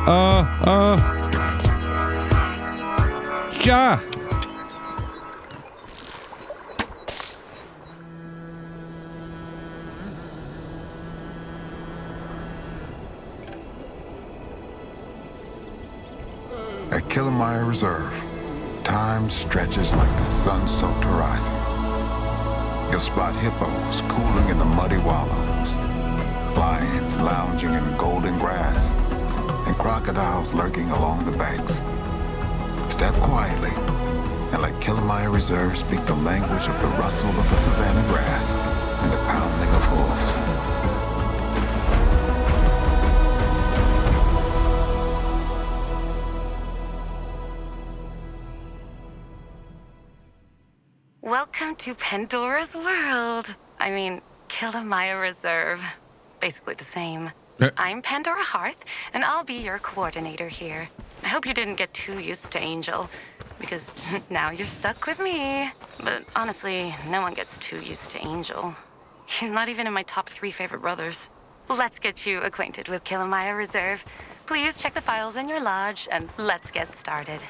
Ja. At Kilimaya Reserve, time stretches like the sun-soaked horizon. You'll spot hippos cooling in the muddy wallows, lions lounging in golden grass, and crocodiles lurking along the banks. Step quietly and let Kilimaya Reserve speak the language of the rustle of the savanna grass and the pounding of hooves. Welcome to Pandora's World. I mean, Kilimaya Reserve. Basically the same. I'm Pandora Hearth, and I'll be your coordinator here. I hope you didn't get too used to Angel, because now you're stuck with me. But honestly, no one gets too used to Angel. He's not even in my top 3 favorite brothers. Let's get you acquainted with Kilimaya Reserve. Please check the files in your lodge, and let's get started.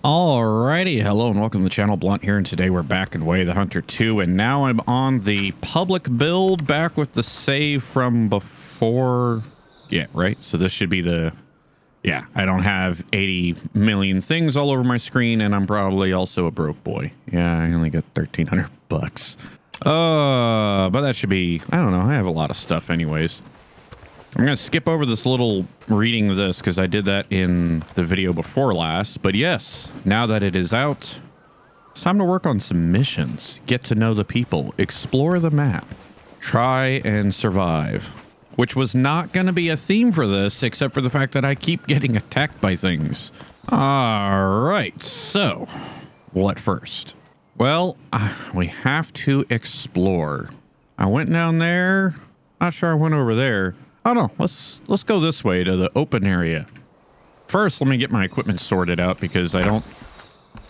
Alrighty, hello and welcome to the channel. Blunt here, and today we're back in Way the Hunter 2, and now I'm on the public build, back with the save from before. Yeah, right? So this should be the... Yeah, I don't have 80 million things all over my screen, and I'm probably also a broke boy. Yeah, I only got 1,300 bucks. But that should be... I don't know, I have a lot of stuff anyways. I'm going to skip over this little reading of this because I did that in the video before last. But yes, now that it is out, it's time to work on some missions. Get to know the people. Explore the map. Try and survive. Which was not going to be a theme for this, except for the fact that I keep getting attacked by things. Alright, so what first? Well, we have to explore. I went down there. Not sure I went over there. Oh no, let's go this way to the open area. First, let me get my equipment sorted out because I don't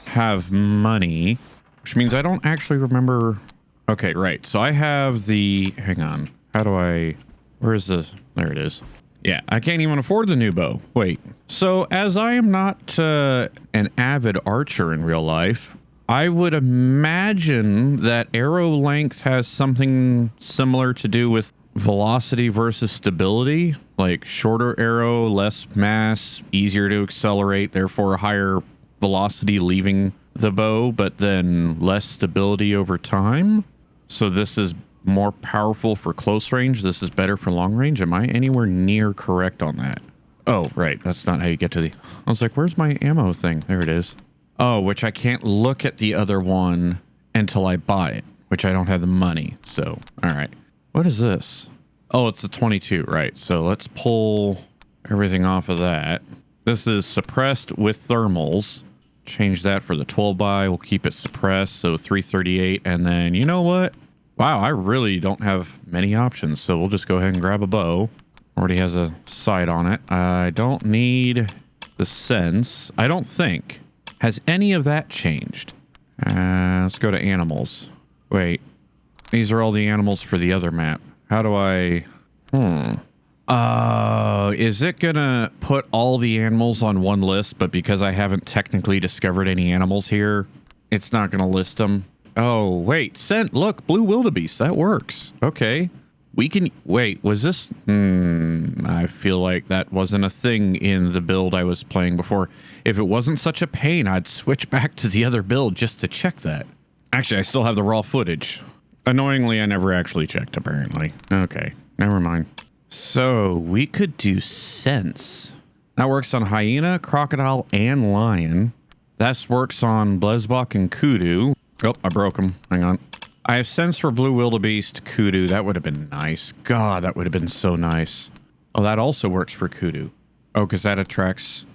have money, which means I don't actually remember. Okay, right. So I have the, hang on. How do I, where is this? There it is. Yeah, I can't even afford the new bow. Wait. So as I am not an avid archer in real life, I would imagine that arrow length has something similar to do with velocity versus stability, like shorter arrow, less mass, easier to accelerate, therefore higher velocity leaving the bow, but then less stability over time. So this is more powerful for close range. This is better for long range. Am I anywhere near correct on that? Oh, right. That's not how you get to the... I was like, where's my ammo thing? There it is. Oh, which I can't look at the other one until I buy it, which I don't have the money. So, all right. What is this? Oh, it's the 22, right. So let's pull everything off of that. This is suppressed with thermals. Change that for the 12 by. We'll keep it suppressed, so 338. And then, you know what? Wow, I really don't have many options, so we'll just go ahead and grab a bow. Already has a sight on it. I don't need the sense. I don't think. Has any of that changed? Let's go to animals. Wait. These are all the animals for the other map. How do I... is it gonna put all the animals on one list, but because I haven't technically discovered any animals here, it's not gonna list them? Oh, wait. Look, blue wildebeest. That works. Okay. We can... Wait, was this... I feel like that wasn't a thing in the build I was playing before. If it wasn't such a pain, I'd switch back to the other build just to check that. Actually, I still have the raw footage. Annoyingly, I never actually checked, apparently. Okay, never mind. So, we could do sense. That works on hyena, crocodile, and lion. That works on Blesbok and kudu. Oh, I broke them. Hang on. I have sense for blue wildebeest, kudu. That would have been nice. God, that would have been so nice. Oh, that also works for kudu. Oh, because that attracts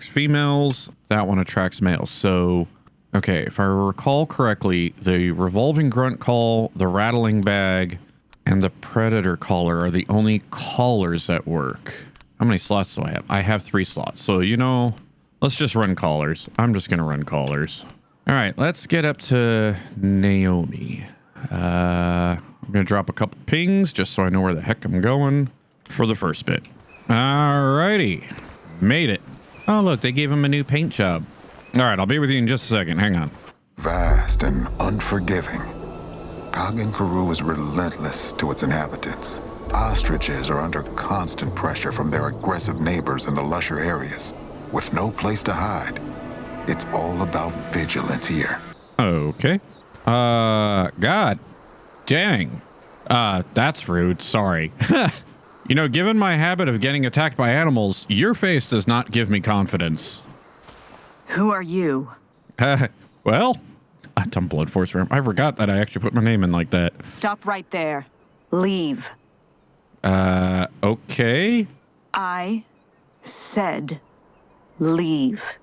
females. That one attracts males. So... Okay, if I recall correctly, the revolving grunt call, the rattling bag, and the predator caller are the only callers that work. How many slots do I have? I have 3 slots. So, you know, let's just run callers. I'm just going to run callers. All right, let's get up to Naomi. I'm going to drop a couple pings just so I know where the heck I'm going for the first bit. Alrighty. Made it. Oh, look, they gave him a new paint job. All right, I'll be with you in just a second. Hang on. Vast and unforgiving, Kagan Karoo is relentless to its inhabitants. Ostriches are under constant pressure from their aggressive neighbors in the lusher areas. With no place to hide, it's all about vigilance here. Okay. God dang. That's rude. Sorry. You know, given my habit of getting attacked by animals, your face does not give me confidence. Who are you? Well, I'm BluntForceRamp. I forgot that I actually put my name in like that. Stop right there. Leave. Okay. I said leave.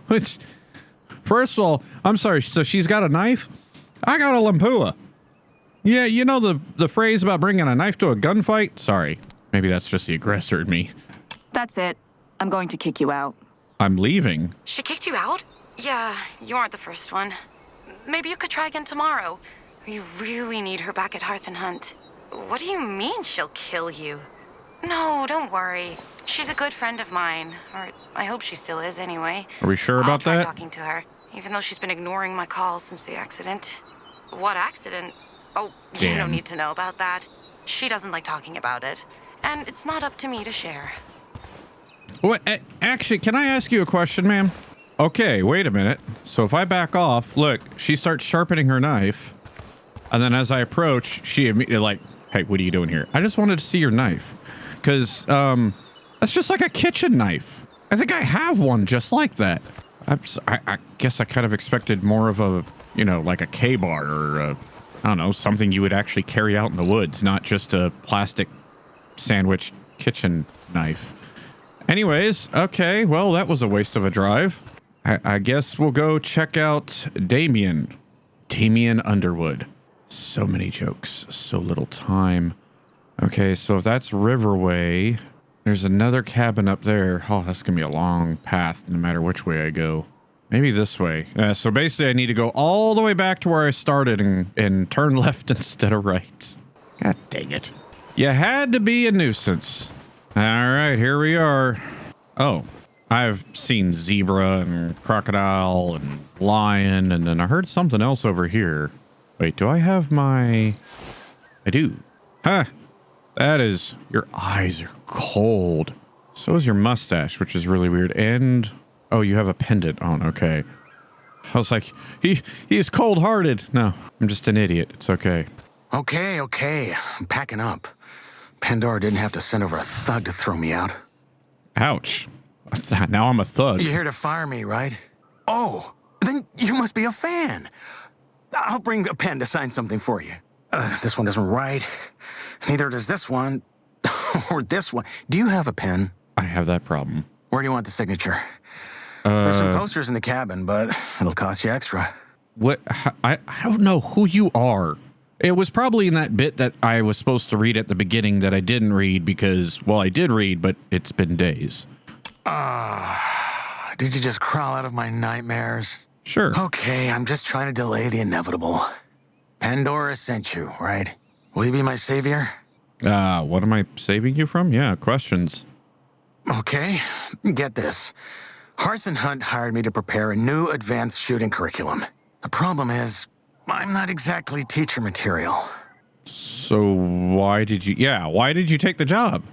Which, first of all, I'm sorry. So she's got a knife? I got a Lampua. Yeah, you know the phrase about bringing a knife to a gunfight? Sorry. Maybe that's just the aggressor in me. That's it. I'm going to kick you out. I'm leaving. She kicked you out? Yeah, you aren't the first one. Maybe you could try again tomorrow. We really need her back at Hearth and Hunt. What do you mean she'll kill you? No, don't worry. She's a good friend of mine. Or I hope she still is anyway. Are we sure about I'll try that? talking to her, even though she's been ignoring my calls since the accident. What accident? Oh, you Damn. don't need to know about that. She doesn't like talking about it. And it's not up to me to share. What? Actually, can I ask you a question, ma'am? Okay, wait a minute. So if I back off, look, she starts sharpening her knife. And then as I approach, she immediately like, hey, what are you doing here? I just wanted to see your knife. Because that's just like a kitchen knife. I think I have one just like that. I guess I kind of expected more of a, you know, like a K-bar or a, I don't know, something you would actually carry out in the woods, not just a plastic sandwich kitchen knife. Anyways, okay, well, that was a waste of a drive. I guess we'll go check out Damien Underwood. So many jokes, so little time. Okay, so if that's Riverway, there's another cabin up there. Oh, that's gonna be a long path no matter which way I go. Maybe this way. So basically I need to go all the way back to where I started and turn left instead of right. God dang it. You had to be a nuisance. All right, here we are. Oh, I've seen zebra and crocodile and lion, and then I heard something else over here. Wait, do I have my... I do. Huh. That is... Your eyes are cold. So is your mustache, which is really weird. And... Oh, you have a pendant on. Okay. I was like, he is cold-hearted. No, I'm just an idiot. It's okay. Okay. I'm packing up. Pandora didn't have to send over a thug to throw me out. Ouch. Now I'm a thug. You're here to fire me, right? Oh, then you must be a fan. I'll bring a pen to sign something for you. This one doesn't write. Neither does this one. Or this one. Do you have a pen? I have that problem. Where do you want the signature? There's some posters in the cabin, but it'll cost you extra. What? I don't know who you are. It was probably in that bit that I was supposed to read at the beginning that I didn't read because, well, I did read, but it's been days. Did you just crawl out of my nightmares? Sure. Okay, I'm just trying to delay the inevitable. Pandora sent you, right? Will you be my savior? What am I saving you from? Yeah, questions. Okay, get this. Hearth and Hunt hired me to prepare a new advanced shooting curriculum. The problem is, I'm not exactly teacher material. So why did you take the job?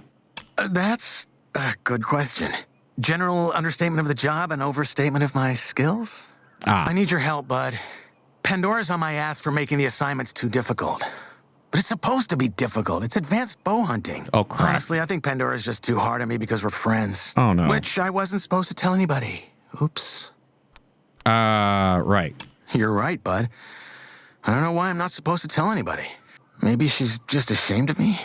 That's a good question. General understatement of the job and overstatement of my skills? I need your help, bud. Pandora's on my ass for making the assignments too difficult. But it's supposed to be difficult. It's advanced bow hunting. Oh, crap. Honestly, I think Pandora's just too hard on me because we're friends. Oh, no. Which I wasn't supposed to tell anybody. Oops. Right. You're right, bud. I don't know why I'm not supposed to tell anybody. Maybe she's just ashamed of me?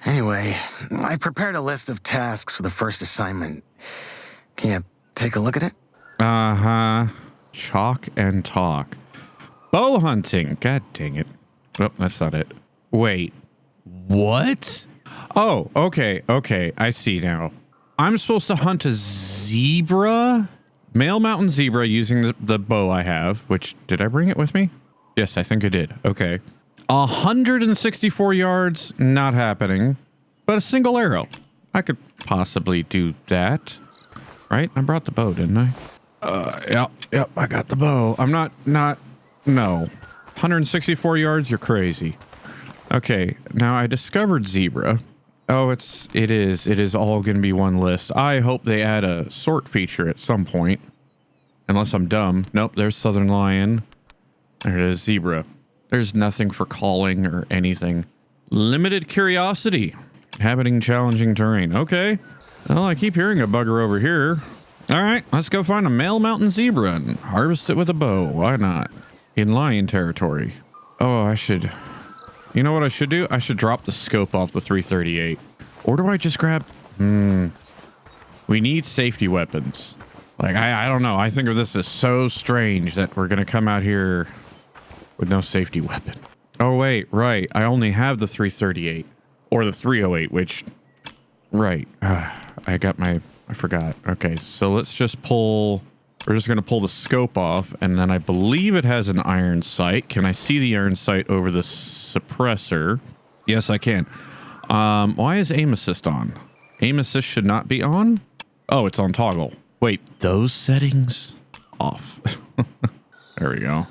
Anyway, I prepared a list of tasks for the first assignment. Can you take a look at it? Uh-huh. Chalk and talk. Bow hunting. God dang it. Oh, that's not it. Wait. What? Oh, okay. I see now. I'm supposed to hunt a zebra? Male mountain zebra using the bow I have, which, did I bring it with me? Yes, I think I did. Okay. 164 yards, not happening. But a single arrow. I could possibly do that. Right? I brought the bow, didn't I? Yep, I got the bow. I'm no. 164 yards, you're crazy. Okay, now I discovered zebra. Oh, it is all going to be one list. I hope they add a sort feature at some point. Unless I'm dumb. Nope, there's southern lion. There it is, zebra. There's nothing for calling or anything. Limited curiosity. Inhabiting challenging terrain. Okay. Well, I keep hearing a bugger over here. All right, let's go find a male mountain zebra and harvest it with a bow. Why not? In lion territory. Oh, I should... You know what I should do? I should drop the scope off the 338. Or do I just grab... We need safety weapons. Like, I don't know. I think of this as so strange that we're going to come out here with no safety weapon. Oh, wait, right. I only have the 338. Or the 308, which... Right. I forgot. Okay, so let's just pull... We're just going to pull the scope off, and then I believe it has an iron sight. Can I see the iron sight over the suppressor? Yes, I can. Why is aim assist on? Aim assist should not be on? Oh, it's on toggle. Wait, those settings? Off. There we go.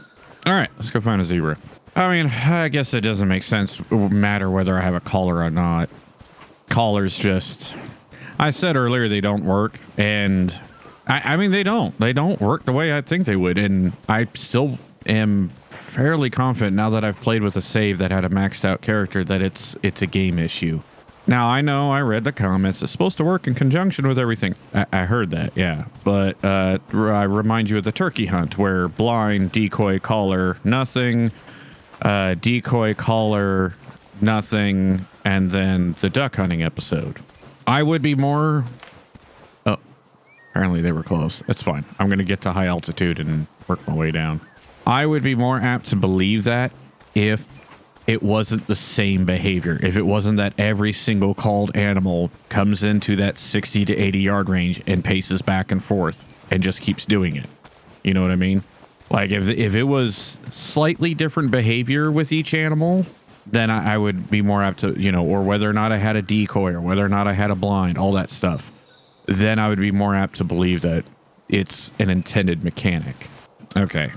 All right, let's go find a zebra. I mean, I guess it doesn't make sense. It won't matter whether I have a collar or not. Collars just... I said earlier they don't work, and... I mean, they don't. They don't work the way I think they would, and I still am fairly confident now that I've played with a save that had a maxed out character that it's a game issue. Now, I know I read the comments. It's supposed to work in conjunction with everything. I heard that, yeah. But I remind you of the turkey hunt where blind, decoy, collar, nothing, decoy, collar, nothing, and then the duck hunting episode. I would be more... Apparently they were close. It's fine. I'm going to get to high altitude and work my way down. I would be more apt to believe that if it wasn't the same behavior. If it wasn't that every single called animal comes into that 60 to 80 yard range and paces back and forth and just keeps doing it. You know what I mean? Like if it was slightly different behavior with each animal, then I would be more apt to, or whether or not I had a decoy or whether or not I had a blind, all that stuff. Then I would be more apt to believe that it's an intended mechanic. Okay,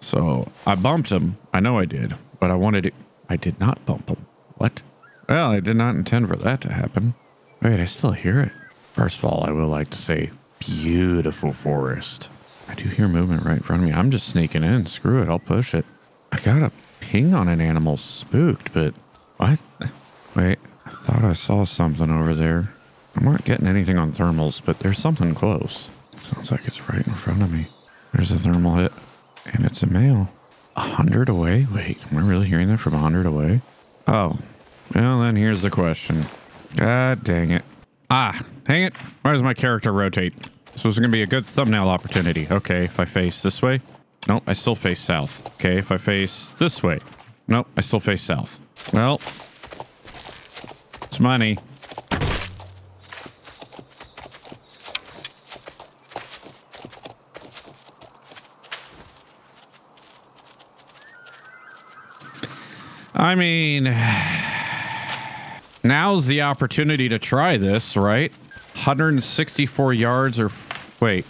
so I bumped him. I know I did, but I did not bump him. What? Well, I did not intend for that to happen. Wait, I still hear it. First of all, I would like to say beautiful forest. I do hear movement right in front of me. I'm just sneaking in. Screw it, I'll push it. I got a ping on an animal spooked, but what? Wait, I thought I saw something over there. I'm not getting anything on thermals, but there's something close. Sounds like it's right in front of me. There's a thermal hit, and it's a male. 100 away? Wait, am I really hearing that from 100 away? Oh, well then here's the question. God dang it. Dang it. Why does my character rotate? This was going to be a good thumbnail opportunity. Okay, if I face this way. Nope, I still face south. Okay, if I face this way. Nope, I still face south. Well, it's money. I mean, now's the opportunity to try this, right? 164 yards or... Wait,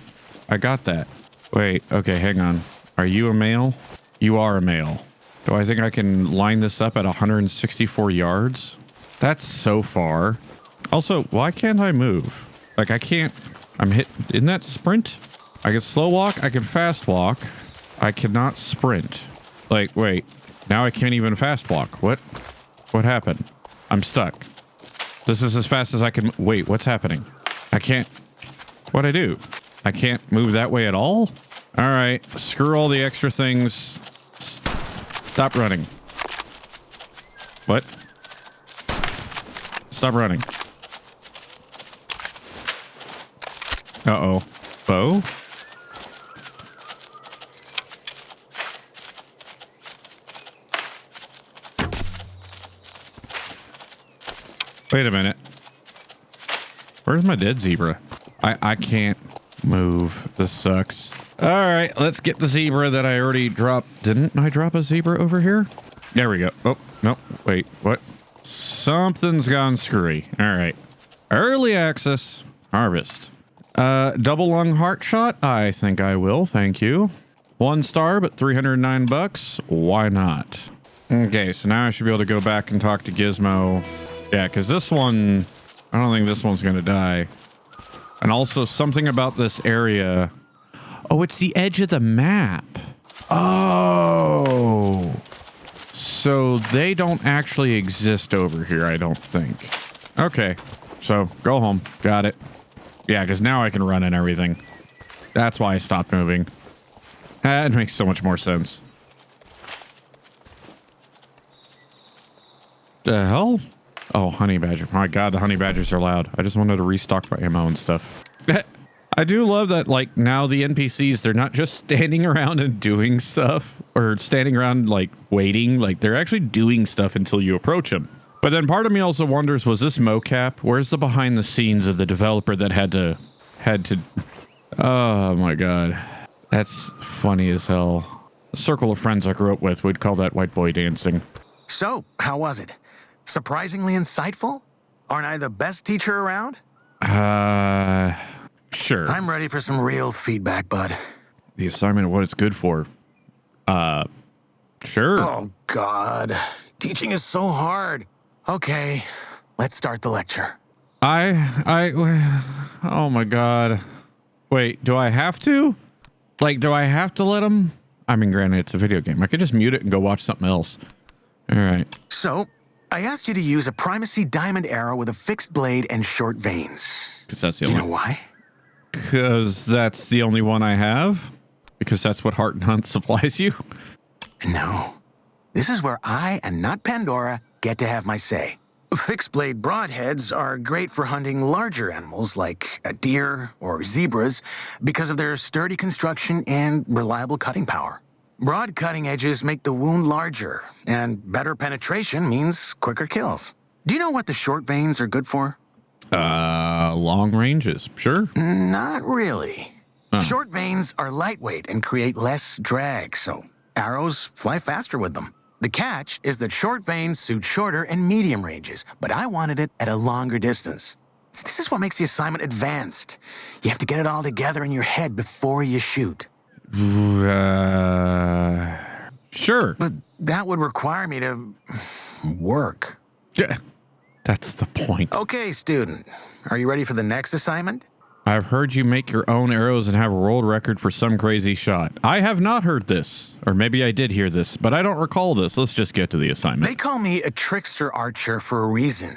I got that. Wait, okay, hang on. Are you a male? You are a male. Do I think I can line this up at 164 yards? That's so far. Also, why can't I move? Like, I can't... I'm hit... Isn't that sprint? I can slow walk, I can fast walk. I cannot sprint. Like, wait... Now I can't even fast walk. What happened? I'm stuck. This is as fast as I can... Wait, what's happening? I can't... What'd I do? I can't move that way at all? All right. Screw all the extra things. Stop running. What? Stop running. Uh-oh. Bow? Wait a minute. Where's my dead zebra? I can't move. This sucks. All right, let's get the zebra that I already dropped. Didn't I drop a zebra over here? There we go. Oh, no, wait, what? Something's gone screwy. All right. Early access. Harvest. Double lung heart shot? I think I will, thank you. 1 star, but $309. Why not? Okay, so now I should be able to go back and talk to Gizmo. Yeah, because this one, I don't think this one's going to die. And also something about this area. Oh, it's the edge of the map. Oh. So they don't actually exist over here, I don't think. Okay, so go home. Got it. Yeah, because now I can run and everything. That's why I stopped moving. That makes so much more sense. The hell? Oh, honey badger. My God, the honey badgers are loud. I just wanted to restock my ammo and stuff. I do love that, like, now the NPCs, they're not just standing around and doing stuff or standing around, like, waiting. Like, they're actually doing stuff until you approach them. But then part of me also wonders, was this mocap? Where's the behind the scenes of the developer that had to, oh my God. That's funny as hell. A circle of friends I grew up with would call that white boy dancing. So, how was it? Surprisingly insightful? Aren't I the best teacher around? Sure. I'm ready for some real feedback, bud. The assignment of what it's good for. Sure. Oh, God. Teaching is so hard. Okay, let's start the lecture. Oh my God. Wait, do I have to? Like, do I have to let him? I mean, granted, it's a video game. I could just mute it and go watch something else. All right. So, I asked you to use a primacy diamond arrow with a fixed blade and short vanes. Because that's the Do only. you know why? Because that's the only one I have. Because that's what Heart and Hunt supplies you. No. This is where I, and not Pandora, get to have my say. Fixed blade broadheads are great for hunting larger animals like a deer or zebras because of their sturdy construction and reliable cutting power. Broad cutting edges make the wound larger, and better penetration means quicker kills. Do you know what the short vanes are good for? Long ranges, sure. Not really. Short vanes are lightweight and create less drag, so arrows fly faster with them. The catch is that short vanes suit shorter and medium ranges, but I wanted it at a longer distance. This is what makes the assignment advanced. You have to get it all together in your head before you shoot. Sure. But that would require me to work. Yeah, that's the point. Okay, student. Are you ready for the next assignment? I've heard you make your own arrows and have a world record for some crazy shot. I have not heard this. Or maybe I did hear this, but I don't recall this. Let's just get to the assignment. They call me a trickster archer for a reason.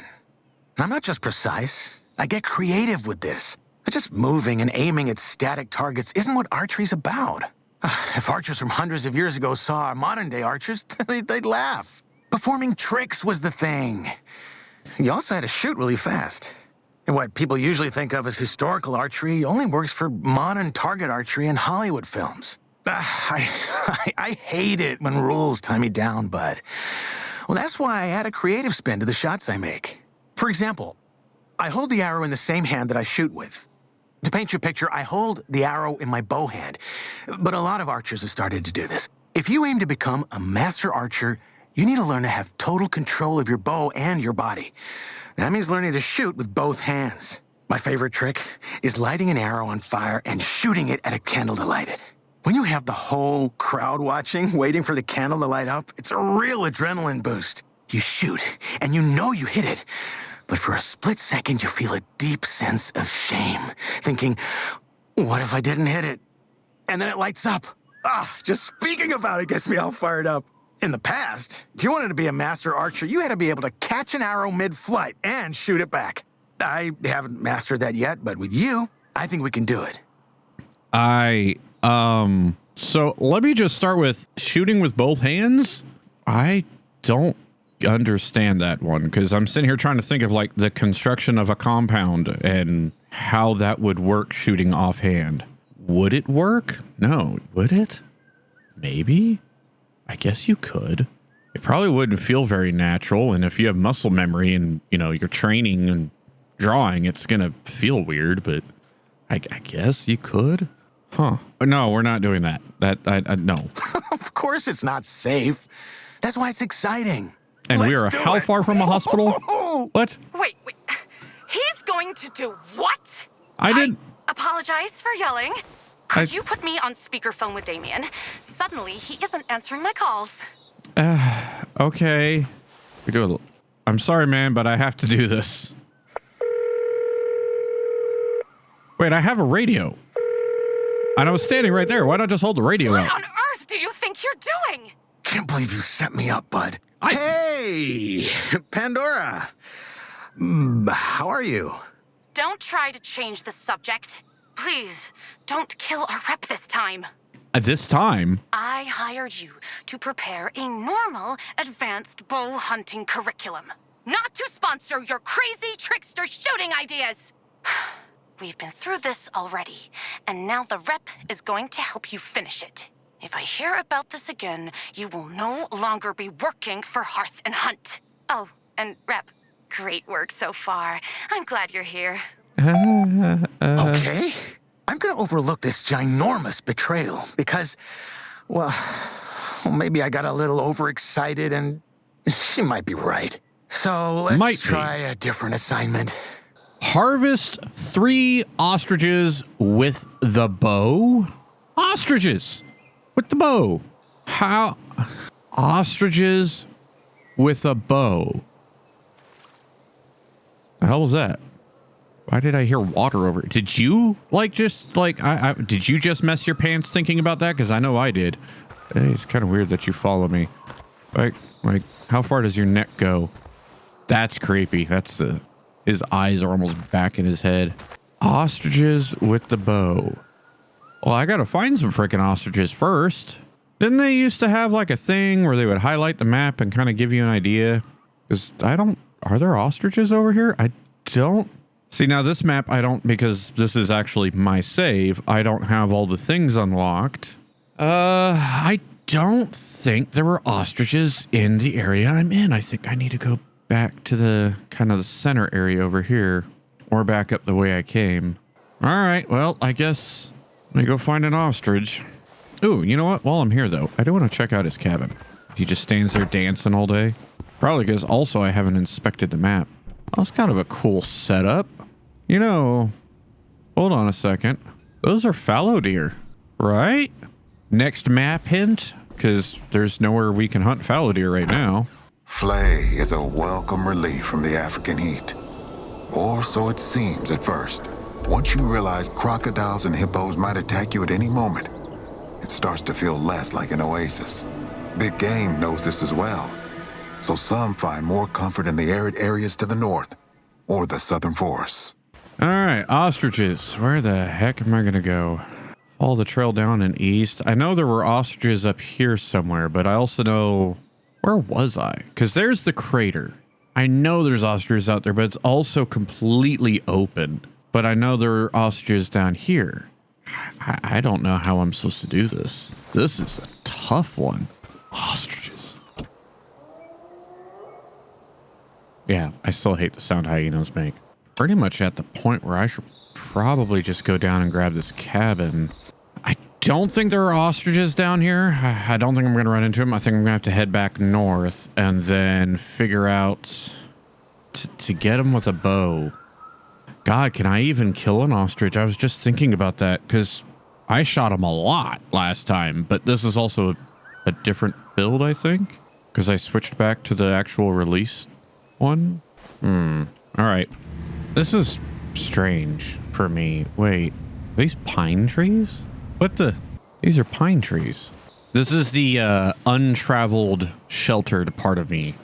I'm not just precise. I get creative with this. Just moving and aiming at static targets isn't what archery's about. If archers from hundreds of years ago saw modern-day archers, they'd laugh. Performing tricks was the thing. You also had to shoot really fast. And what people usually think of as historical archery only works for modern target archery in Hollywood films. I hate it when rules tie me down, bud. Well, that's why I add a creative spin to the shots I make. For example, I hold the arrow in the same hand that I shoot with. To paint you a picture, I hold the arrow in my bow hand. But a lot of archers have started to do this. If you aim to become a master archer, you need to learn to have total control of your bow and your body. That means learning to shoot with both hands. My favorite trick is lighting an arrow on fire and shooting it at a candle to light it. When you have the whole crowd watching, waiting for the candle to light up, it's a real adrenaline boost. You shoot, and you know you hit it. But for a split second, you feel a deep sense of shame, thinking, what if I didn't hit it? And then it lights up. Just speaking about it gets me all fired up. In the past, if you wanted to be a master archer, you had to be able to catch an arrow mid-flight and shoot it back. I haven't mastered that yet, but with you, I think we can do it. So let me just start with shooting with both hands. I don't understand that one because I'm sitting here trying to think of like the construction of a compound and how that would work shooting offhand. Would it work? No. Would it? Maybe? I guess you could. It probably wouldn't feel very natural. And if you have muscle memory and, you know, you're training and drawing, it's going to feel weird, but I guess you could. Huh. No, we're not doing that. No. Of course it's not safe. That's why it's exciting. And we are Let's do how it. far from a hospital? What? Wait. He's going to do what? I didn't. Apologize for yelling. Could you put me on speakerphone with Damien? Suddenly, he isn't answering my calls. Okay. We do. I'm sorry, man, but I have to do this. Wait, I have a radio. And I was standing right there. Why not just hold the radio What out? on earth do you think you're doing? Can't believe you set me up, bud. Hey, Pandora. How are you? Don't try to change the subject. Please, don't kill our rep this time. At this time? I hired you to prepare a normal, advanced bull hunting curriculum, not to sponsor your crazy trickster shooting ideas. We've been through this already, and now the rep is going to help you finish it. If I hear about this again, you will no longer be working for Hearth and Hunt. Oh, and rep, great work so far. I'm glad you're here. Okay. I'm gonna overlook this ginormous betrayal because, well, maybe I got a little overexcited and she might be right. So let's try a different assignment. Harvest 3 ostriches with the bow? Ostriches with the bow. How? Ostriches with a bow. The hell was that? Why did I hear water over it? Did you did you just mess your pants thinking about that? Because I know I did. Hey, it's kind of weird that you follow me. Like, how far does your neck go? That's creepy. His eyes are almost back in his head. Ostriches with the bow. Well, I gotta find some freaking ostriches first. Didn't they used to have like a thing where they would highlight the map and kind of give you an idea? Because are there ostriches over here? I don't. See, now this map, I don't, because this is actually my save. I don't have all the things unlocked. I don't think there were ostriches in the area I'm in. I think I need to go back to the kind of the center area over here, or back up the way I came. All right, well, I guess let me go find an ostrich. Ooh, you know what? While I'm here, though, I do want to check out his cabin. He just stands there dancing all day. Probably because also I haven't inspected the map. Oh, it's kind of a cool setup. You know, hold on a second. Those are fallow deer, right? Next map hint, because there's nowhere we can hunt fallow deer right now. Flay is a welcome relief from the African heat. Or so it seems at first. Once you realize crocodiles and hippos might attack you at any moment, it starts to feel less like an oasis. Big game knows this as well. So some find more comfort in the arid areas to the north or the southern forests. All right, ostriches. Where the heck am I going to go? Follow the trail down and east. I know there were ostriches up here somewhere, but I also know... Where was I? Because there's the crater. I know there's ostriches out there, but it's also completely open. But I know there are ostriches down here. I don't know how I'm supposed to do this. This is a tough one. Ostriches. Yeah, I still hate the sound hyenas make. Pretty much at the point where I should probably just go down and grab this cabin. I don't think there are ostriches down here. I don't think I'm going to run into them. I think I'm going to have to head back north and then figure out to get them with a bow. God, can I even kill an ostrich? I was just thinking about that because I shot him a lot last time, but this is also a different build, I think, because I switched back to the actual release one. All right. This is strange for me. Wait, are these pine trees? What the? These are pine trees. This is the untraveled, sheltered part of me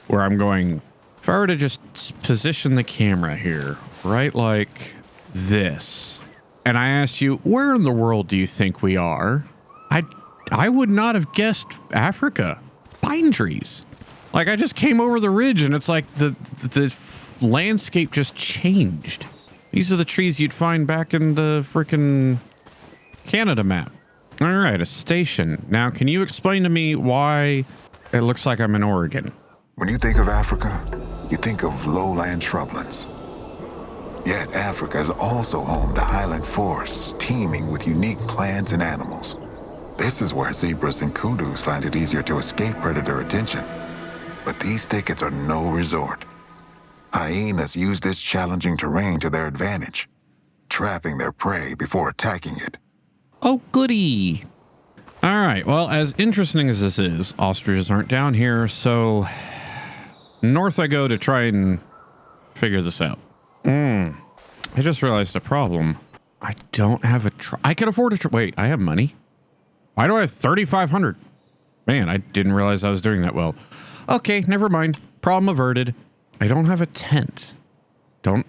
where I'm going, if I were to just position the camera here, right like this, and I asked you, where in the world do you think we are? I would not have guessed Africa. Pine trees. Like, I just came over the ridge and it's like the landscape just changed. These are the trees you'd find back in the freaking Canada map. All right, a station. Now, can you explain to me why it looks like I'm in Oregon? When you think of Africa, you think of lowland shrublands. Yet Africa is also home to highland forests teeming with unique plants and animals. This is where zebras and kudus find it easier to escape predator attention. But these thickets are no resort. Hyenas use this challenging terrain to their advantage, trapping their prey before attacking it. Oh, goody. All right. Well, as interesting as this is, ostriches aren't down here, so north I go to try and figure this out. I just realized a problem. I don't have a I can afford a wait, I have money. Why do I have 3,500? Man, I didn't realize I was doing that well. Okay, never mind. Problem averted. I don't have a tent.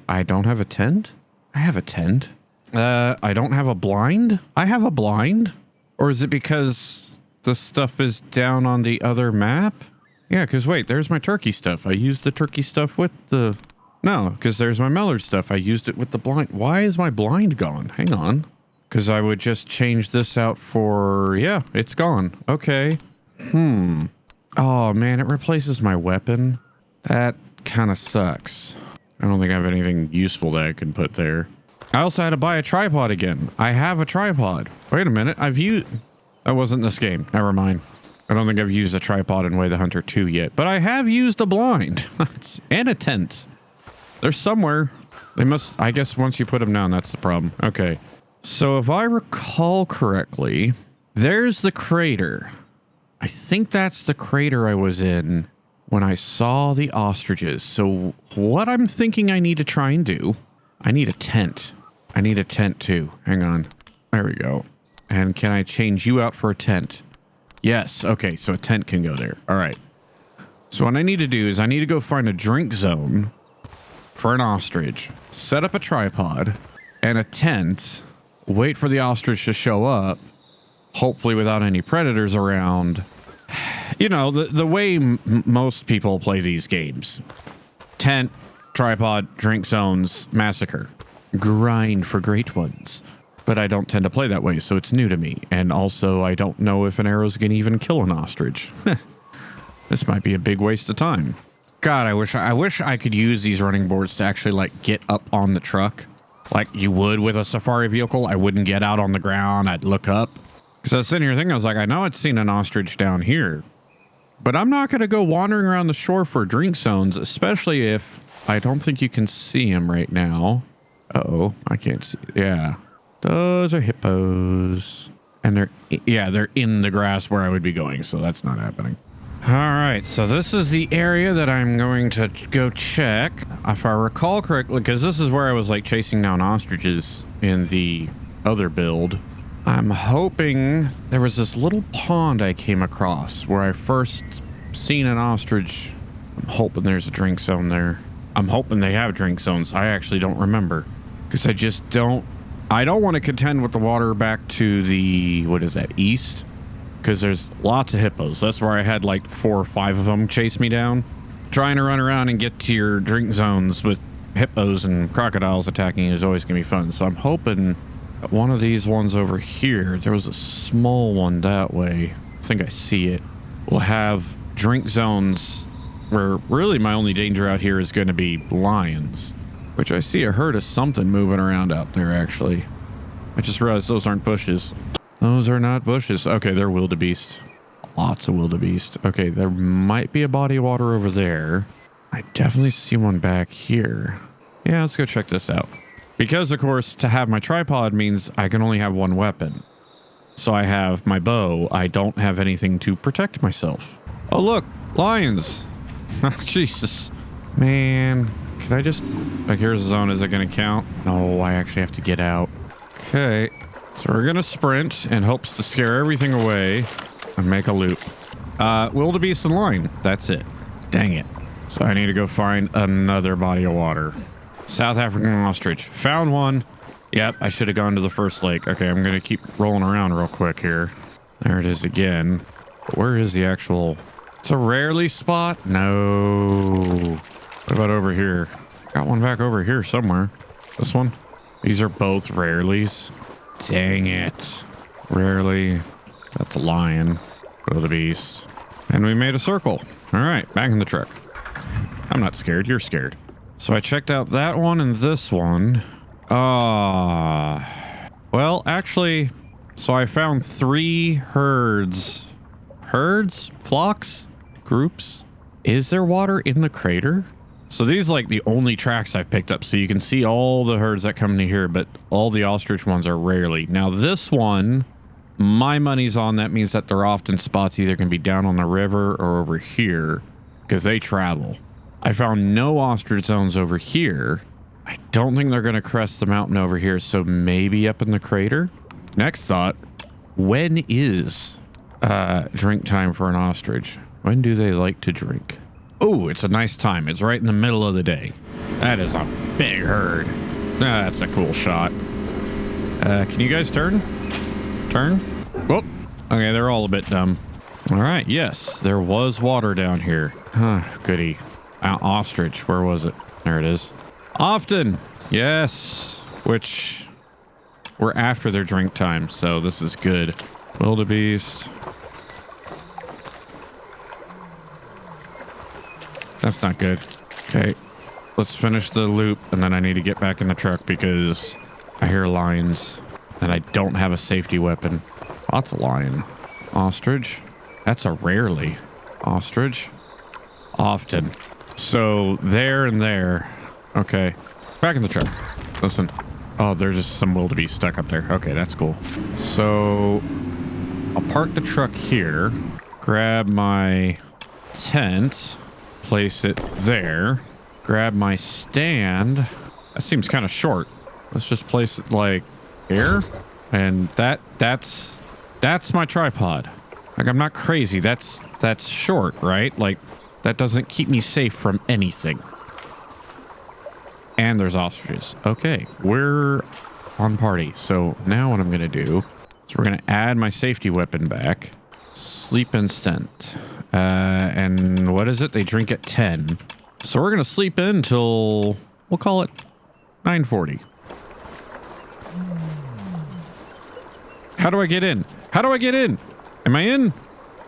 I don't have a tent? I have a tent. I don't have a blind? I have a blind? Or is it because the stuff is down on the other map? Yeah, because wait, there's my turkey stuff. I used the turkey stuff with the... No, because there's my mallard stuff. I used it with the blind. Why is my blind gone? Hang on. Because I would just change this out for... Yeah, it's gone. Okay. Oh, man, it replaces my weapon. That kind of sucks. I don't think I have anything useful that I can put there. I also had to buy a tripod again. I have a tripod. Wait a minute. I've used... That wasn't this game. Never mind. I don't think I've used a tripod in Way the Hunter 2 yet. But I have used a blind. And a tent. They're somewhere. They must... I guess once you put them down, that's the problem. Okay. So if I recall correctly, there's the crater. I think that's the crater I was in when I saw the ostriches. So what I'm thinking I need to try and do... I need a tent. I need a tent too. Hang on. There we go. And can I change you out for a tent? Yes. Okay, so a tent can go there. All right. So what I need to do is I need to go find a drink zone for an ostrich, set up a tripod and a tent, wait for the ostrich to show up, hopefully without any predators around. You know, the way most people play these games. Tent, tripod, drink zones, massacre. Grind for great ones. But I don't tend to play that way, so it's new to me. And also, I don't know if an arrow's gonna even kill an ostrich. This might be a big waste of time. God, I wish I could use these running boards to actually, like, get up on the truck. Like you would with a safari vehicle. I wouldn't get out on the ground. I'd look up. Because I was sitting here thinking, I was like, I know I'd seen an ostrich down here. But I'm not going to go wandering around the shore for drink zones, especially if I don't think you can see them right now. Uh-oh, I can't see. Yeah. Those are hippos. And they're in the grass where I would be going, so that's not happening. All right, so this is the area that I'm going to go check. If I recall correctly, because this is where I was like chasing down ostriches in the other build. I'm hoping there was this little pond I came across where I first seen an ostrich. I'm hoping there's a drink zone there. I'm hoping they have drink zones. I actually don't remember because I just don't. I don't want to contend with the water back to the, what is that, east? Because there's lots of hippos. That's where I had like 4 or 5 of them chase me down. Trying to run around and get to your drink zones with hippos and crocodiles attacking is always going to be fun. So I'm hoping that one of these ones over here, there was a small one that way. I think I see it. Will have drink zones where really my only danger out here is going to be lions. Which I see a herd of something moving around out there, actually. I just realized those aren't bushes. Those are not bushes. Okay, they're wildebeest. Lots of wildebeest. Okay, there might be a body of water over there. I definitely see one back here. Yeah, let's go check this out. Because, of course, to have my tripod means I can only have one weapon. So I have my bow. I don't have anything to protect myself. Oh, look! Lions! Jesus. Man. Can I just... Like, here's the zone. Is it going to count? No, I actually have to get out. Okay. So we're going to sprint in hopes to scare everything away and make a loop. Wildebeest in line. That's it. Dang it. So I need to go find another body of water. South African ostrich. Found one. Yep, I should have gone to the first lake. Okay, I'm going to keep rolling around real quick here. There it is again. But where is the actual... It's a rarely spot? No. What about over here? Got one back over here somewhere. This one? These are both rarelies. Dang it. Rarely. That's a lion. Wildebeest. And we made a circle. All right, back in the truck. I'm not scared. You're scared. So I checked out that one and this one. Well, actually, So I found 3 herds. Herds? Flocks? Groups? Is there water in the crater? So these are like the only tracks I've picked up. So you can see all the herds that come in here, but all the ostrich ones are rarely. Now this one, my money's on. That means that they're often spots either going to be down on the river or over here because they travel. I found no ostrich zones over here. I don't think they're going to crest the mountain over here. So maybe up in the crater. Next thought, when is drink time for an ostrich? When do they like to drink? Oh, it's a nice time. It's right in the middle of the day. That is a big herd. That's a cool shot. Can you guys turn? Turn? Oh, okay, they're all a bit dumb. All right, yes, there was water down here. Huh, goody. Ostrich, where was it? There it is. Often, yes, which we're after their drink time, so this is good. Wildebeest. That's not good. Okay, let's finish the loop, and then I need to get back in the truck because I hear lions, and I don't have a safety weapon. Lots of lion. Ostrich. That's a rarely. Ostrich. Often. So there and there. Okay, back in the truck. Listen. Oh, there's just some wildebeest stuck up there. Okay, that's cool. So I'll park the truck here, grab my tent, place it there, grab my stand. That seems kind of short. Let's just place it like here. And that's my tripod. Like, I'm not crazy. That's short, right? Like, that doesn't keep me safe from anything. And there's ostriches. Okay, we're on party. So now what I'm going to do is we're going to add my safety weapon back. Sleep instant. And what is it? They drink at 10. So we're going to sleep in till, we'll call it 9:40. How do I get in? How do I get in? Am I in?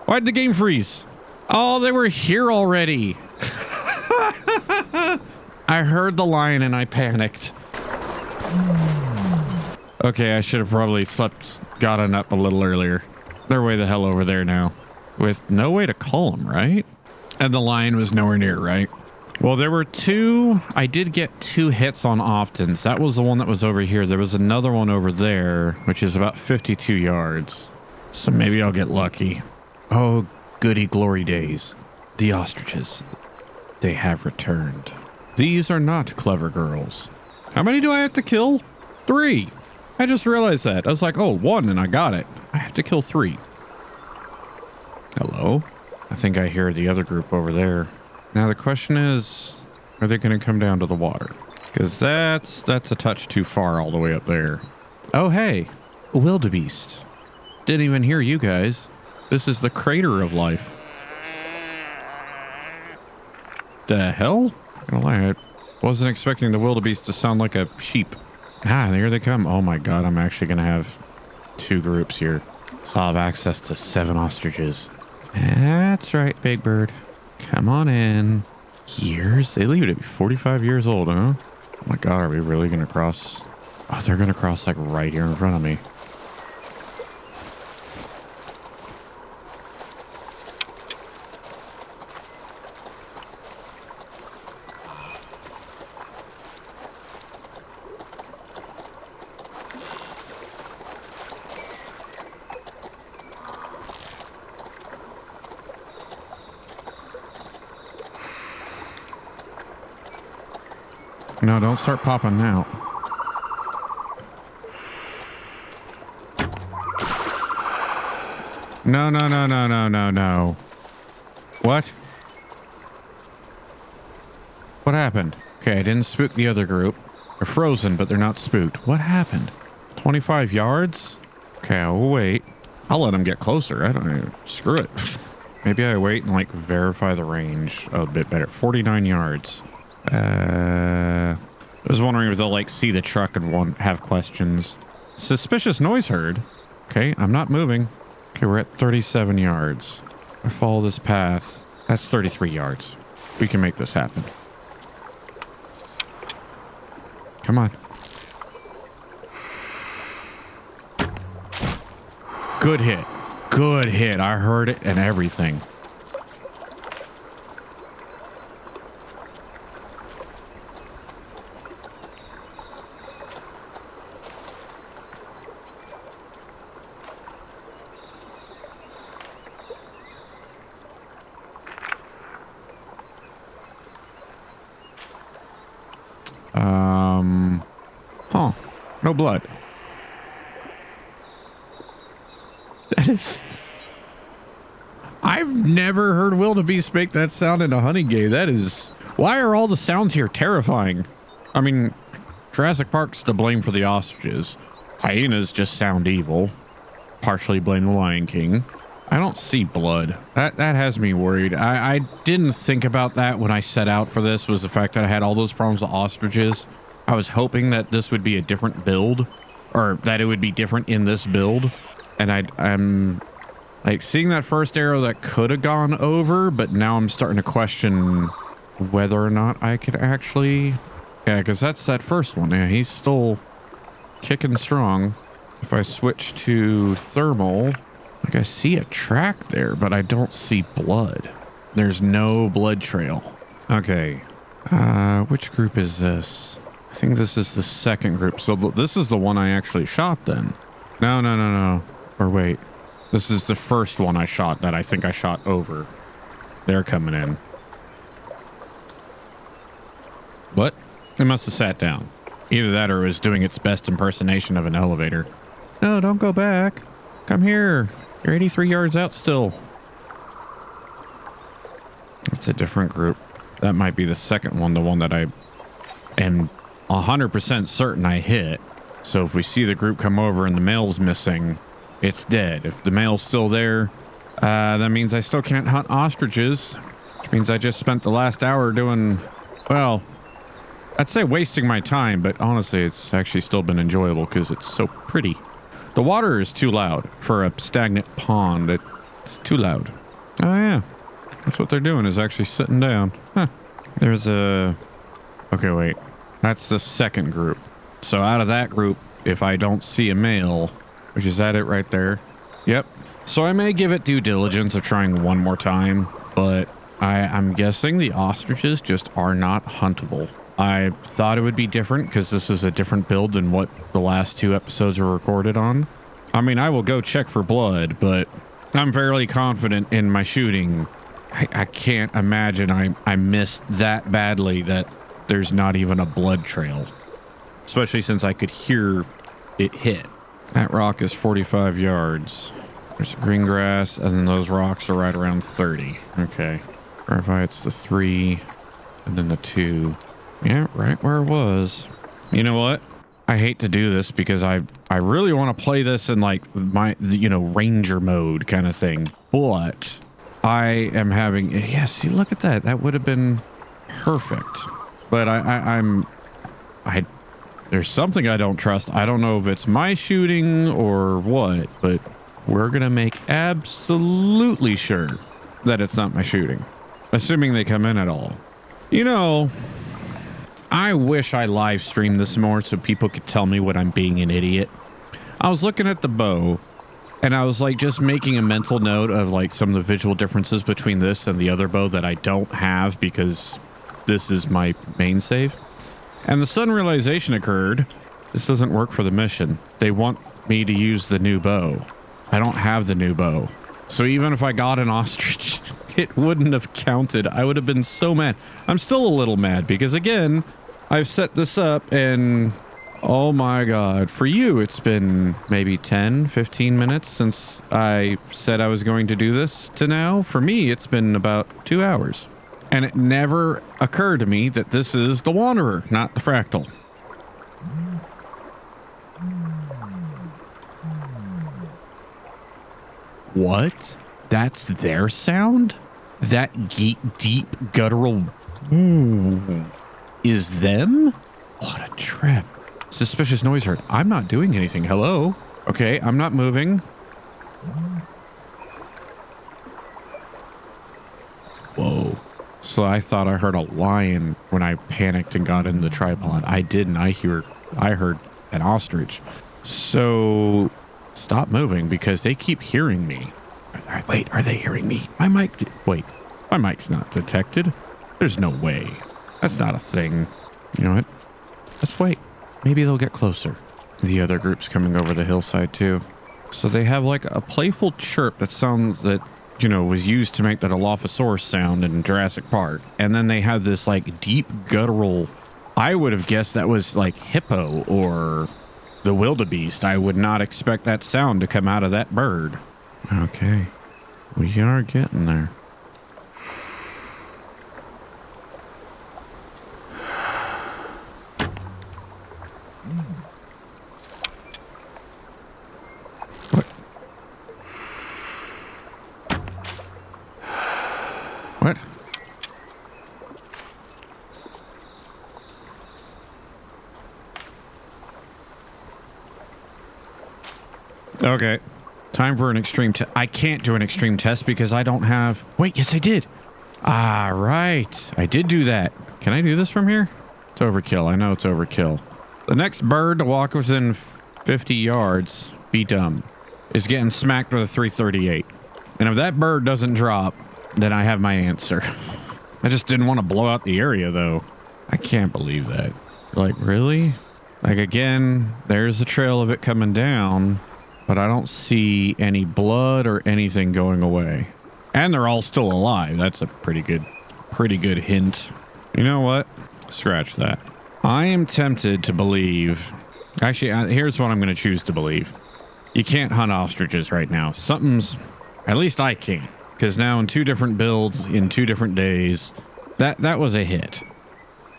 Why'd the game freeze? Oh, they were here already. I heard the lion and I panicked. Okay, I should have probably gotten up a little earlier. They're way the hell over there now. With no way to call them, right? And the lion was nowhere near, right? Well, there were 2. I did get 2 hits on Oftens. That was the one that was over here. There was another one over there, which is about 52 yards. So maybe I'll get lucky. Oh, goody glory days. The ostriches. They have returned. These are not clever girls. How many do I have to kill? 3. I just realized that. I was like, oh, 1 and I got it. I have to kill 3. Hello? I think I hear the other group over there. Now the question is, are they going to come down to the water? Because that's a touch too far all the way up there. Oh, hey, a wildebeest. Didn't even hear you guys. This is the crater of life. The hell? I wasn't expecting the wildebeest to sound like a sheep. Ah, here they come. Oh my god, I'm actually going to have 2 groups here. So I'll have access to 7 ostriches. That's right, Big Bird. Come on in. Years? They leave it at 45 years old, huh? Oh my god, are we really going to cross? Oh, they're going to cross like right here in front of me. No, don't start popping now. No. What? What happened? Okay, I didn't spook the other group. They're frozen, but they're not spooked. What happened? 25 yards? Okay, I'll wait. I'll let them get closer. I don't know. Screw it. Maybe I wait and, like, verify the range a bit better. 49 yards. I was wondering if they'll like see the truck and have questions. Suspicious noise heard. Okay, I'm not moving. Okay, we're at 37 yards. I follow this path. That's 33 yards. We can make this happen. Come on. Good hit. Good hit. I heard it and everything. Huh. No blood. That is... I've never heard Wildebeest make that sound in a hunting game. That is... Why are all the sounds here terrifying? I mean, Jurassic Park's to blame for the ostriches. Hyenas just sound evil. Partially blame the Lion King. I don't see blood. That has me worried. I didn't think about that when I set out for this, was the fact that I had all those problems with ostriches. I was hoping that this would be a different build, or that it would be different in this build. And I'm like seeing that first arrow that could have gone over, but now I'm starting to question whether or not I could actually... Yeah, because that's that first one. Yeah, he's still kicking strong. If I switch to thermal... Like, I see a track there, but I don't see blood. There's no blood trail. Okay. Which group is this? I think this is the second group. So this is the one I actually shot then. No. Or wait. This is the first one I shot that I think I shot over. They're coming in. What? It must have sat down. Either that or it was doing its best impersonation of an elevator. No, don't go back. Come here. You're 83 yards out still. It's a different group. That might be the second one, the one that I am 100% certain I hit. So if we see the group come over and the male's missing, it's dead. If the male's still there, that means I still can't hunt ostriches, which means I just spent the last hour doing, well, I'd say wasting my time, but honestly, it's actually still been enjoyable because it's so pretty. The water is too loud for a stagnant pond. It's too loud. Oh, yeah. That's what they're doing, is actually sitting down. Huh. There's a... Okay, wait. That's the second group. So out of that group, if I don't see a male, which is that it right there? Yep. So I may give it due diligence of trying one more time, but I'm guessing the ostriches just are not huntable. I thought it would be different because this is a different build than what the last two episodes were recorded on. I mean, I will go check for blood, but I'm fairly confident in my shooting. I can't imagine I missed that badly that there's not even a blood trail, especially since I could hear it hit. That rock is 45 yards. There's green grass, and then those rocks are right around 30. Okay. Verify it's the 3 and then the 2. Yeah, right where it was. You know what? I hate to do this because I really want to play this in like my, ranger mode kind of thing. But I am having, yeah, see, look at that. That would have been perfect. But there's something I don't trust. I don't know if it's my shooting or what, but we're going to make absolutely sure that it's not my shooting. Assuming they come in at all. You know... I wish I live streamed this more so people could tell me when I'm being an idiot. I was looking at the bow and I was like just making a mental note of like some of the visual differences between this and the other bow that I don't have because this is my main save. And the sudden realization occurred, this doesn't work for the mission. They want me to use the new bow. I don't have the new bow. So even if I got an ostrich, it wouldn't have counted. I would have been so mad. I'm still a little mad because again, I've set this up and oh my God, for you, it's been maybe 10, 15 minutes since I said I was going to do this to now. For me, it's been about 2 hours. And it never occurred to me that this is the Wanderer, not the Fractal. What? That's their sound? That deep guttural is them? What a trip. Suspicious noise heard. I'm not doing anything. Hello? Okay, I'm not moving. Whoa. So I thought I heard a lion when I panicked and got in the tripod. I didn't. I heard an ostrich. So stop moving because they keep hearing me. Wait, are they hearing me? My mic, wait, my mic's not detected. There's no way. That's not a thing. You know what? Let's wait. Maybe they'll get closer. The other group's coming over the hillside too. So they have like a playful chirp that sounds that, you know, was used to make that Dilophosaurus sound in Jurassic Park. And then they have this like deep guttural, I would have guessed that was like hippo or the wildebeest. I would not expect that sound to come out of that bird. Okay. We are getting there. What? Okay. Time for an extreme test. I can't do an extreme test because I don't have... Wait, yes I did. Ah, right. I did do that. Can I do this from here? It's overkill. I know it's overkill. The next bird to walk within 50 yards, be dumb, is getting smacked with a 338. And if that bird doesn't drop, then I have my answer. I just didn't want to blow out the area, though. I can't believe that. Like, really? Like, again, there's a trail of it coming down, but I don't see any blood or anything going away. And they're all still alive. That's a pretty good hint. You know what? Scratch that. I am tempted to believe... Actually, here's what I'm going to choose to believe. You can't hunt ostriches right now. Something's... At least I can't. Because now in 2 different builds, in 2 different days, that was a hit.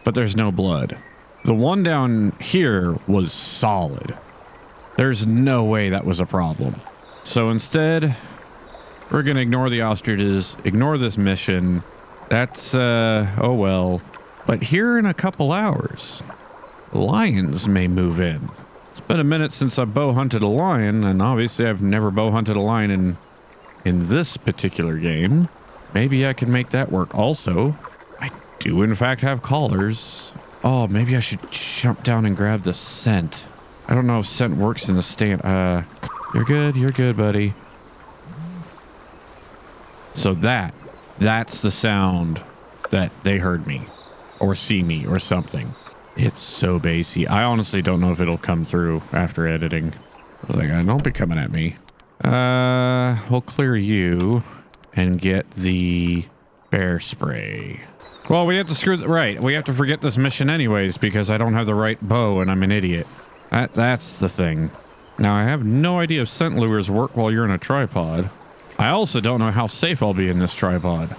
But there's no blood. The one down here was solid. There's no way that was a problem. So instead, we're going to ignore the ostriches, ignore this mission. That's, oh well. But here in a couple hours, lions may move in. It's been a minute since I've bow hunted a lion, and obviously I've never bow hunted a lion in this particular game. Maybe I can make that work also. I do in fact have collars. Oh, maybe I should jump down and grab the scent. I don't know if scent works in the stand. You're good, buddy. So that's the sound that they heard me or see me or something. It's so bassy. I honestly don't know if it'll come through after editing. Like, don't be coming at me. We'll clear you and get the bear spray. Well, we have to right. We have to forget this mission anyways because I don't have the right bow and I'm an idiot. That's the thing. Now, I have no idea if scent lures work while you're in a tripod. I also don't know how safe I'll be in this tripod.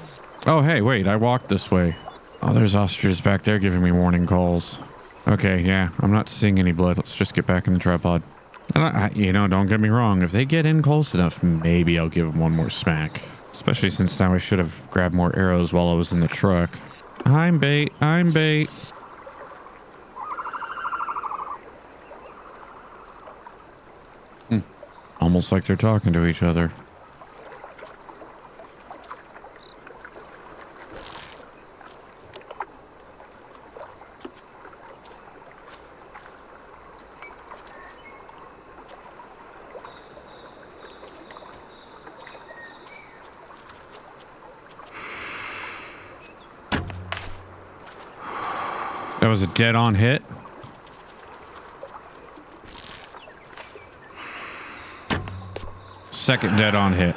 Oh, hey, wait, I walked this way. Oh, there's ostriches back there giving me warning calls. Okay, yeah, I'm not seeing any blood. Let's just get back in the tripod. And you know, don't get me wrong. If they get in close enough, maybe I'll give them one more smack. Especially since now I should have grabbed more arrows while I was in the truck. I'm bait. I'm bait. Almost like they're talking to each other. That was a dead-on hit. Second dead-on hit.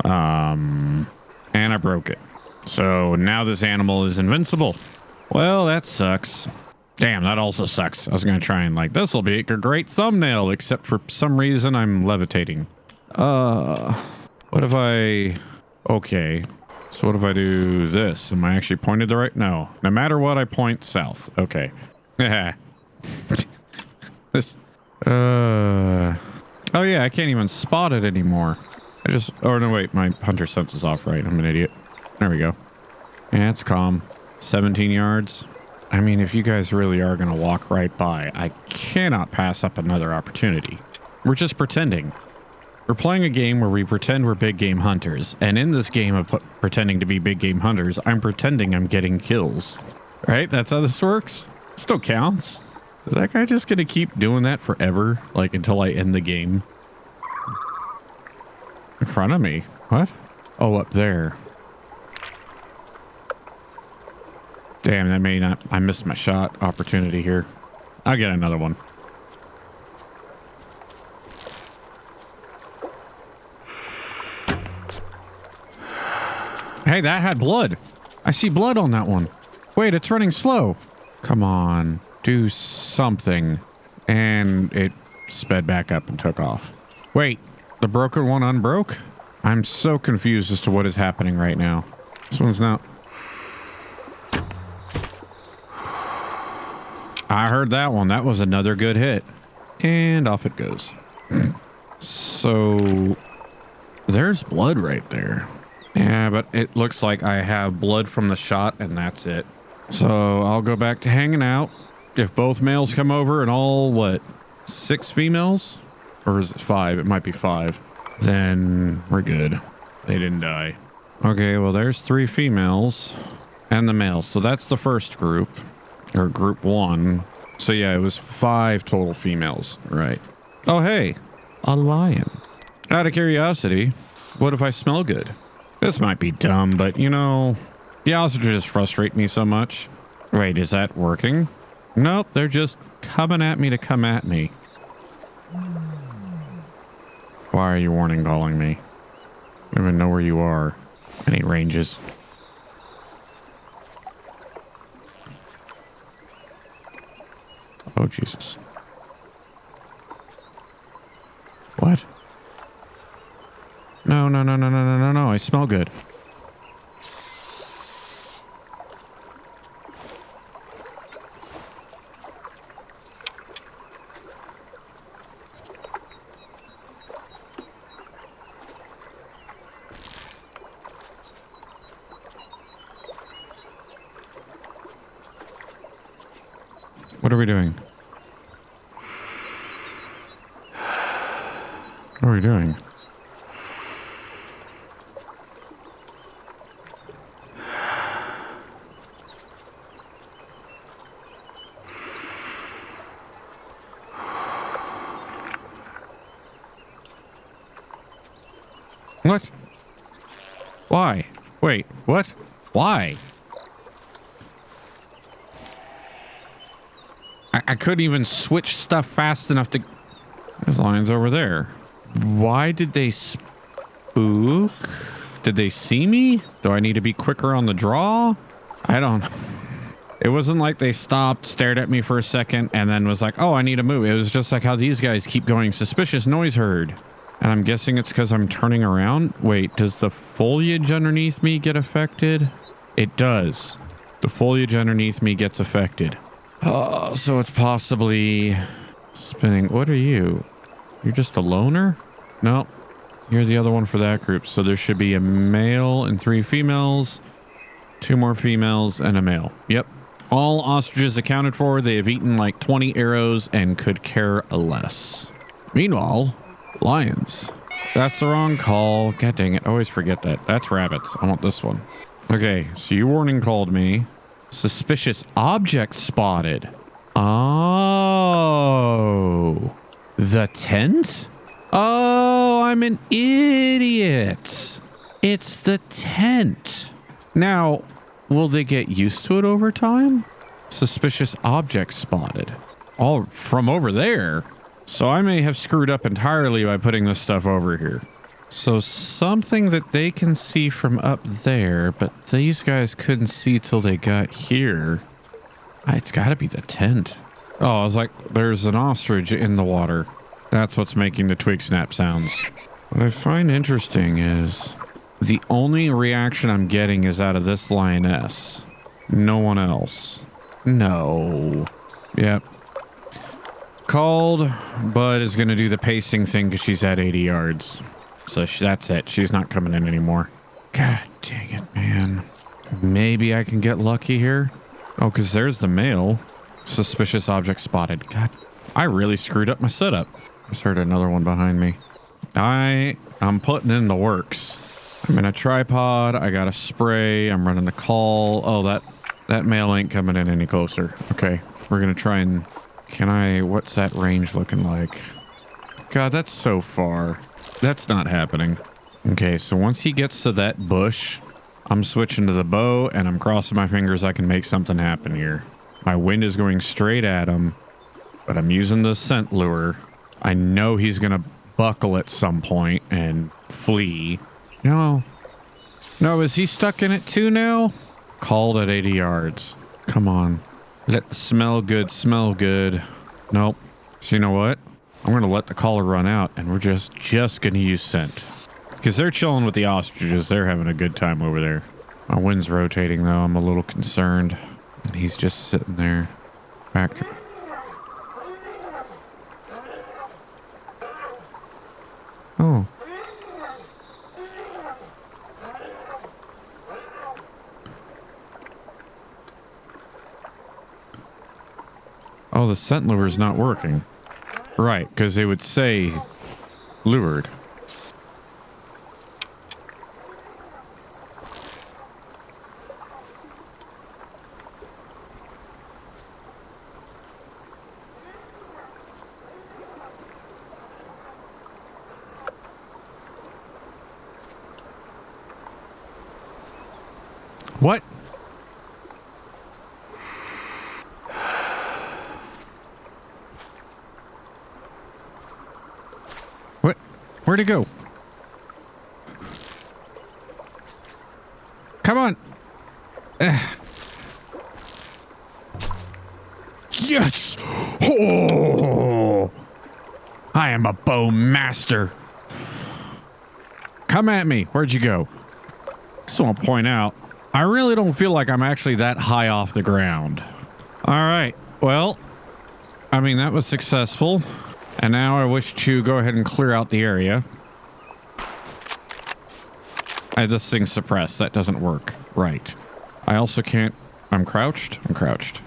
And I broke it. So now this animal is invincible. Well, that sucks. Damn, that also sucks. I was going to try and like, this will be a great thumbnail, except for some reason I'm levitating. What if I... Okay. So what if I do this? Am I actually pointed the right? No. No matter what, I point south. Okay. This. Oh yeah, I can't even spot it anymore. Oh no, wait, my hunter sense is off, right? I'm an idiot. There we go. Yeah, it's calm. 17 yards. I mean, if you guys really are going to walk right by, I cannot pass up another opportunity. We're just pretending. We're playing a game where we pretend we're big game hunters, and in this game of pretending to be big game hunters, I'm pretending I'm getting kills. Right? That's how this works? Still counts. Is that guy just gonna keep doing that forever? Like, until I end the game? In front of me? What? Oh, up there. Damn, that may not... I missed my shot opportunity here. I'll get another one. Hey, that had blood. I see blood on that one. Wait, it's running slow. Come on. Do something. And it sped back up and took off. Wait, the broken one unbroke? I'm so confused as to what is happening right now. This one's not... I heard that one. That was another good hit. And off it goes. So... there's blood right there. Yeah, but it looks like I have blood from the shot, and that's it. So I'll go back to hanging out. If both males come over and all, what, 6 females? Or is it 5? It might be 5. Then we're good. They didn't die. Okay, well, there's 3 females and the male. So that's the first group, or group 1. So yeah, it was 5 total females, right? Oh, hey, a lion. Out of curiosity, what if I smell good? This might be dumb, but you know, the ostriches frustrate me so much. Wait, is that working? Nope, they're just coming at me to come at me. Why are you warning calling me? I don't even know where you are. Any ranges? Oh, Jesus. What? No, no, no, no, no, no, no, no. I smell good. What are we doing? What are we doing? What? Why? Wait, what? Why? I couldn't even switch stuff fast enough to... There's lions over there. Why did they spook? Did they see me? Do I need to be quicker on the draw? I don't... It wasn't like they stopped, stared at me for a second, and then was like, oh, I need to move. It was just like how these guys keep going, suspicious noise heard. And I'm guessing it's because I'm turning around. Wait, does the foliage underneath me get affected? It does. The foliage underneath me gets affected. Oh, so it's possibly spinning. What are you? You're just a loner? No, you're the other one for that group. So there should be a male and 3 females, 2 more females and a male. Yep. All ostriches accounted for. They have eaten like 20 arrows and could care less. Meanwhile, lions. That's the wrong call. God dang it. I always forget that. That's rabbits. I want this one. Okay, so you warning called me. Suspicious object spotted. Oh. The tent? Oh, I'm an idiot. It's the tent. Now, will they get used to it over time? Suspicious object spotted. All from over there. So I may have screwed up entirely by putting this stuff over here. So something that they can see from up there, but these guys couldn't see till they got here. It's got to be the tent. Oh, I was like, there's an ostrich in the water. That's what's making the twig snap sounds. What I find interesting is the only reaction I'm getting is out of this lioness. No one else. No. Yep. Called, but is going to do the pacing thing because she's at 80 yards. So that's it. She's not coming in anymore. God dang it, man. Maybe I can get lucky here. Oh, because there's the male. Suspicious object spotted. God, I really screwed up my setup. I just heard another one behind me. I'm putting in the works. I'm in a tripod. I got a spray. I'm running the call. Oh, that male ain't coming in any closer. Okay, we're going to try and... What's that range looking like? God, that's so far. That's not happening. Okay, so once he gets to that bush, I'm switching to the bow and I'm crossing my fingers I can make something happen here. My wind is going straight at him, but I'm using the scent lure. I know he's going to buckle at some point and flee. No, is he stuck in it too now? Called at 80 yards. Come on. Let the smell good. Nope. So you know what? I'm going to let the collar run out and we're just going to use scent. Because they're chilling with the ostriches. They're having a good time over there. My wind's rotating, though. I'm a little concerned. And he's just sitting there. Back to... Oh. Oh, the scent lure's not working. Right, because they would say lured. What? What? Where'd it go? Come on. Yes! Oh! I am a bow master. Come at me. Where'd you go? Just want to point out, I really don't feel like I'm actually that high off the ground. All right. Well, I mean, that was successful. And now I wish to go ahead and clear out the area. This thing's suppressed. That doesn't work. Right. I also can't... I'm crouched? I'm crouched.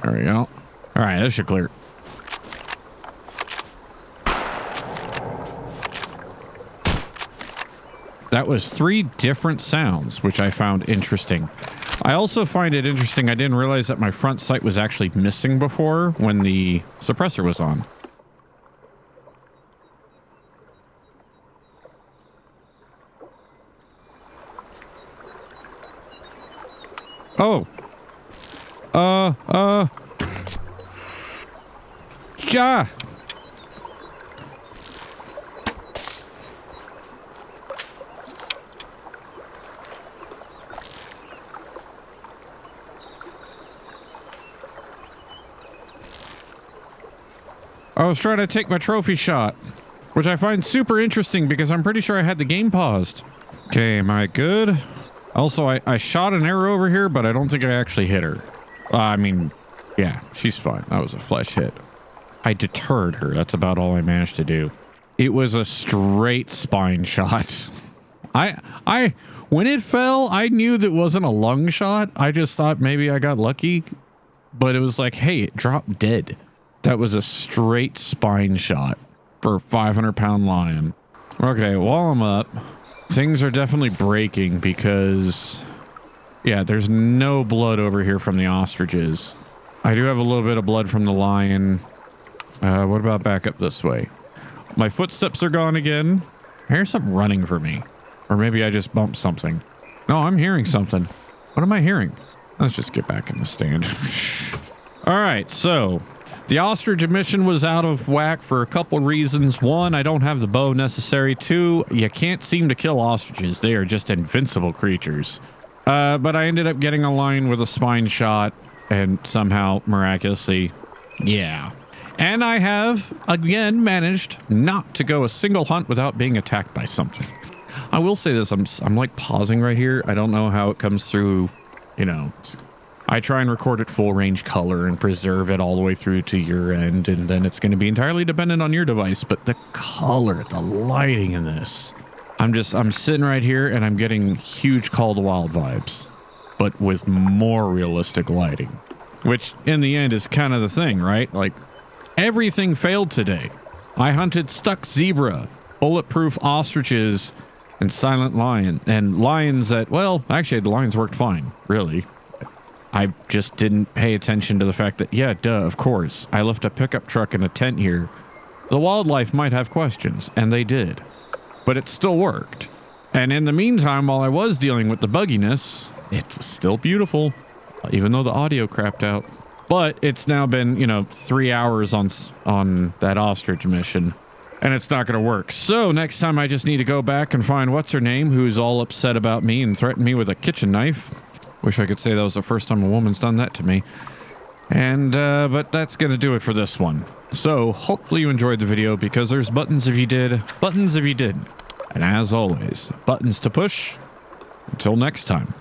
There we go. All right, that should clear. That was 3 different sounds, which I found interesting. I also find it interesting, I didn't realize that my front sight was actually missing before when the suppressor was on. Oh. Ja. I was trying to take my trophy shot, which I find super interesting because I'm pretty sure I had the game paused. Okay, am I good? Also, I shot an arrow over here, but I don't think I actually hit her. I mean, yeah, she's fine. That was a flesh hit. I deterred her. That's about all I managed to do. It was a straight spine shot. When it fell, I knew that wasn't a lung shot. I just thought maybe I got lucky, but it was like, hey, it dropped dead. That was a straight spine shot for a 500-pound lion. Okay, while I'm up, things are definitely breaking because, yeah, there's no blood over here from the ostriches. I do have a little bit of blood from the lion. What about back up this way? My footsteps are gone again. I hear something running for me. Or maybe I just bumped something. No, I'm hearing something. What am I hearing? Let's just get back in the stand. All right, so... the ostrich emission was out of whack for a couple reasons. 1, I don't have the bow necessary. 2, you can't seem to kill ostriches. They are just invincible creatures. But I ended up getting a lion with a spine shot and somehow, miraculously, yeah. And I have, again, managed not to go a single hunt without being attacked by something. I will say this, I'm like pausing right here. I don't know how it comes through, you know... I try and record at full range color and preserve it all the way through to your end, and then it's going to be entirely dependent on your device. But the color, the lighting in this, I'm sitting right here and I'm getting huge Call to Wild vibes, but with more realistic lighting, which in the end is kind of the thing, right? Like everything failed today. I hunted stuck zebra, bulletproof ostriches, and silent lion, and lions that, well, actually the lions worked fine, really. I just didn't pay attention to the fact that, yeah, duh, of course, I left a pickup truck and a tent here. The wildlife might have questions, and they did. But it still worked. And in the meantime, while I was dealing with the bugginess, it was still beautiful, even though the audio crapped out. But it's now been, 3 hours on that Ostrich mission, and it's not going to work. So next time I just need to go back and find what's-her-name, who's all upset about me and threatened me with a kitchen knife. Wish I could say that was the first time a woman's done that to me. And, but that's going to do it for this one. So hopefully you enjoyed the video, because there's buttons if you did, buttons if you didn't. And as always, buttons to push. Until next time.